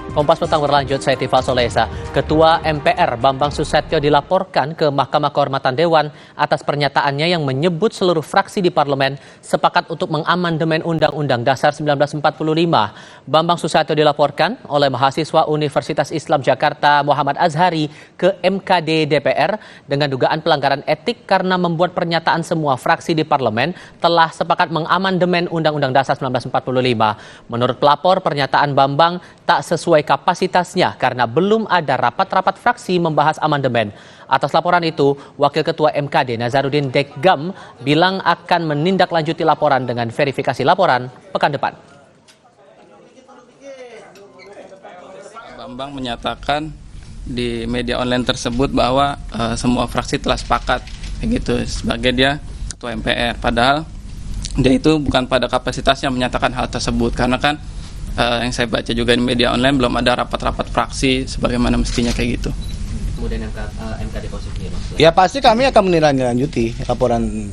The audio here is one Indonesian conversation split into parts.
Kompas Petang berlanjut, saya Tifa Solesa. Ketua MPR Bambang Susatyo dilaporkan ke Mahkamah Kehormatan Dewan atas pernyataannya yang menyebut seluruh fraksi di parlemen sepakat untuk mengamandemen Undang-Undang Dasar 1945. Bambang Susatyo dilaporkan oleh mahasiswa Universitas Islam Jakarta Muhammad Azhari ke MKD DPR dengan dugaan pelanggaran etik karena membuat pernyataan semua fraksi di parlemen telah sepakat mengamandemen Undang-Undang Dasar 1945. Menurut pelapor, pernyataan Bambang tak sesuai kapasitasnya karena belum ada rapat-rapat fraksi membahas amandemen. Atas laporan itu, Wakil Ketua MKD Nazarudin Dekgam bilang akan menindaklanjuti laporan dengan verifikasi laporan pekan depan. Bambang menyatakan di media online tersebut bahwa semua fraksi telah sepakat begitu sebagai dia Ketua MPR. Padahal dia itu bukan pada kapasitasnya menyatakan hal tersebut karena kan yang saya baca juga di media online belum ada rapat-rapat fraksi sebagaimana mestinya kayak gitu. Kemudian MKD positif. Ya pasti kami akan menindaklanjuti laporan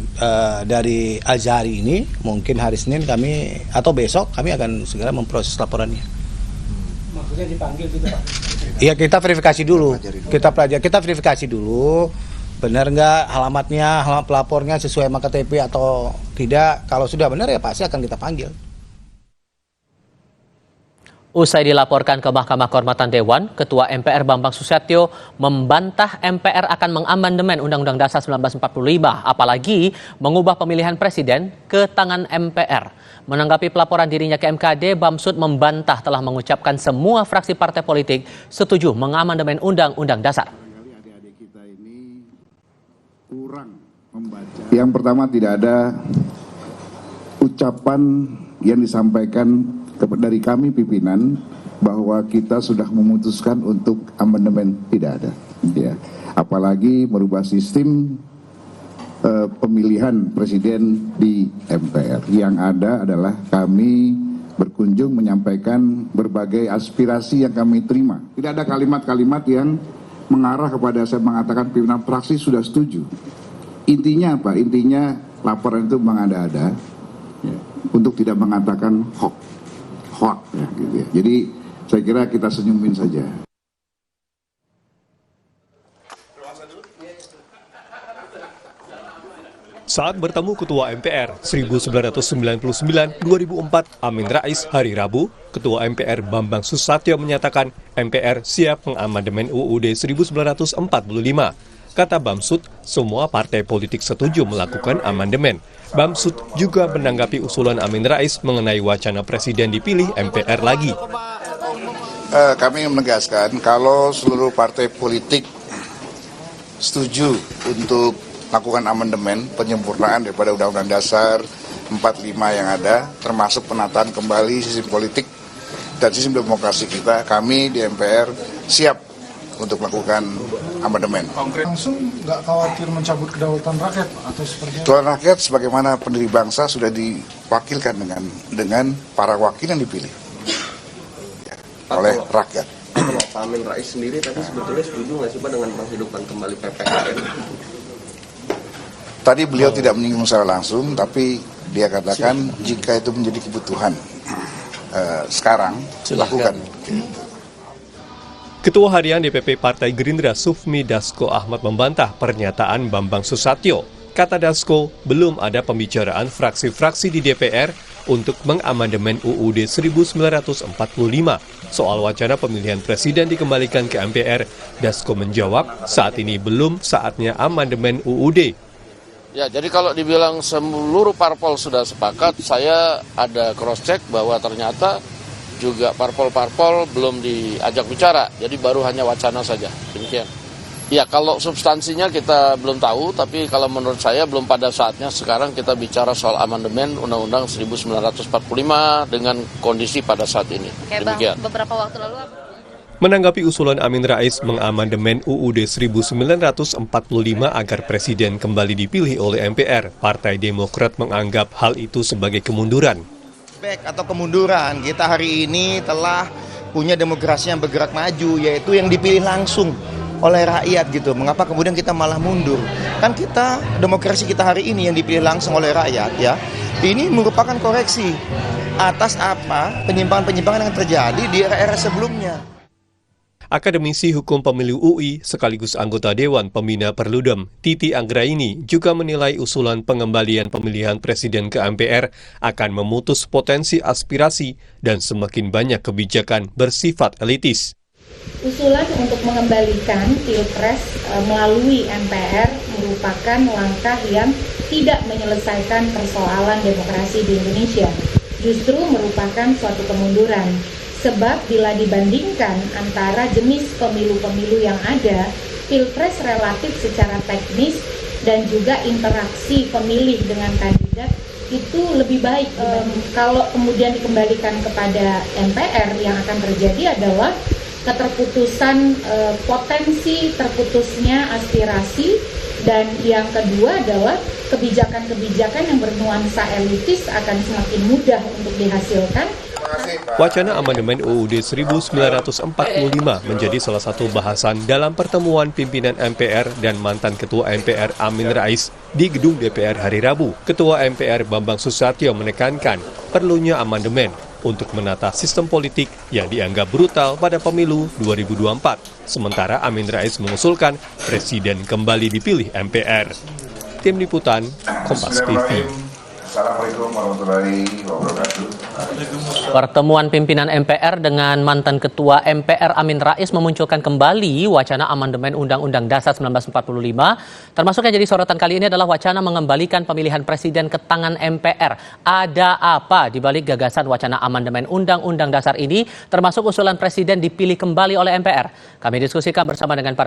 dari Azhari ini. Mungkin hari Senin kami atau besok kami akan segera memproses laporannya. Maksudnya dipanggil gitu Pak? Iya, kita verifikasi dulu. Kita verifikasi dulu. Benar nggak alamat pelapornya sesuai sama KTP atau tidak. Kalau sudah benar ya pasti akan kita panggil. Usai dilaporkan ke Mahkamah Kehormatan Dewan, Ketua MPR Bambang Susatyo membantah MPR akan mengamandemen Undang-Undang Dasar 1945, apalagi mengubah pemilihan presiden ke tangan MPR. Menanggapi pelaporan dirinya ke MKD, Bamsud membantah telah mengucapkan semua fraksi partai politik setuju mengamandemen Undang-Undang Dasar. Adik-adik kita ini kurang membaca. Yang pertama, tidak ada ucapan yang disampaikan dari kami pimpinan bahwa kita sudah memutuskan untuk amandemen, tidak ada. Ya, apalagi merubah sistem pemilihan presiden di MPR. Yang ada adalah kami berkunjung menyampaikan berbagai aspirasi yang kami terima. Tidak ada kalimat-kalimat yang mengarah kepada saya mengatakan pimpinan fraksi sudah setuju. Intinya apa? Intinya laporan itu mengada-ada ya, untuk tidak mengatakan hoax ya, gitu ya. Jadi saya kira kita senyumin saja. Saat bertemu Ketua MPR 1999-2004 Amin Rais hari Rabu, Ketua MPR Bambang Susatyo menyatakan MPR siap mengamandemen UUD 1945. Kata Bamsud, semua partai politik setuju melakukan amandemen. Bamsud juga menanggapi usulan Amin Rais mengenai wacana presiden dipilih MPR lagi. Kami menegaskan kalau seluruh partai politik setuju untuk melakukan amandemen penyempurnaan daripada Undang-Undang Dasar 45 yang ada, termasuk penataan kembali sistem politik dan sistem demokrasi kita, kami di MPR siap untuk melakukan amandemen. Langsung nggak khawatir mencabut kedaulatan rakyat atau seperti apa? Kedaulatan rakyat sebagaimana pendiri bangsa sudah diwakilkan dengan para wakil yang dipilih ya, oleh rakyat. Kalau Pak Amin Rais sendiri tadi sebetulnya setuju nggak sih Pak dengan menghidupkan kembali PPKN? Tadi beliau tidak menyinggung secara langsung, tapi dia katakan jika itu menjadi kebutuhan sekarang, lakukan. Ketua Harian DPP Partai Gerindra Sufmi Dasko Ahmad membantah pernyataan Bambang Susatyo. Kata Dasko, belum ada pembicaraan fraksi-fraksi di DPR untuk mengamandemen UUD 1945. Soal wacana pemilihan presiden dikembalikan ke MPR, Dasko menjawab saat ini belum saatnya amandemen UUD. Ya, jadi kalau dibilang seluruh parpol sudah sepakat, saya ada cross-check bahwa ternyata juga parpol-parpol belum diajak bicara, jadi baru hanya wacana saja, demikian. Ya, kalau substansinya kita belum tahu, tapi kalau menurut saya belum pada saatnya sekarang kita bicara soal amandemen Undang-Undang 1945 dengan kondisi pada saat ini. Demikian. Beberapa waktu lalu Menanggapi usulan Amin Rais mengamandemen UUD 1945 agar presiden kembali dipilih oleh MPR, Partai Demokrat menganggap hal itu sebagai kemunduran. Atau kemunduran, kita hari ini telah punya demokrasi yang bergerak maju, yaitu yang dipilih langsung oleh rakyat gitu. Mengapa kemudian kita malah mundur? Kan demokrasi kita hari ini yang dipilih langsung oleh rakyat ya. Ini merupakan koreksi atas apa penyimpangan-penyimpangan yang terjadi di era-era sebelumnya. Akademisi Hukum Pemilu UI sekaligus anggota Dewan Pembina Perludem, Titi Anggraini, juga menilai usulan pengembalian pemilihan presiden ke MPR akan memutus potensi aspirasi dan semakin banyak kebijakan bersifat elitis. Usulan untuk mengembalikan Pilpres melalui MPR merupakan langkah yang tidak menyelesaikan persoalan demokrasi di Indonesia. Justru merupakan suatu kemunduran. Sebab bila dibandingkan antara jenis pemilu-pemilu yang ada, Pilpres relatif secara teknis dan juga interaksi pemilih dengan kandidat itu lebih baik. Kalau kemudian dikembalikan kepada MPR, yang akan terjadi adalah keterputusan potensi terputusnya aspirasi, dan yang kedua adalah kebijakan-kebijakan yang bernuansa elitis akan semakin mudah untuk dihasilkan. Wacana amandemen UUD 1945 menjadi salah satu bahasan dalam pertemuan pimpinan MPR dan mantan Ketua MPR Amin Rais di gedung DPR hari Rabu. Ketua MPR Bambang Susatyo menekankan perlunya amandemen untuk menata sistem politik yang dianggap brutal pada pemilu 2024. Sementara Amin Rais mengusulkan presiden kembali dipilih MPR. Tim Liputan, Kompas TV. Assalamualaikum warahmatullahi wabarakatuh. Pertemuan pimpinan MPR dengan mantan Ketua MPR Amin Rais memunculkan kembali wacana amandemen Undang-Undang Dasar 1945. Termasuk yang jadi sorotan kali ini adalah wacana mengembalikan pemilihan presiden ke tangan MPR. Ada apa di balik gagasan wacana amandemen Undang-Undang Dasar ini, termasuk usulan presiden dipilih kembali oleh MPR? Kami diskusikan bersama dengan para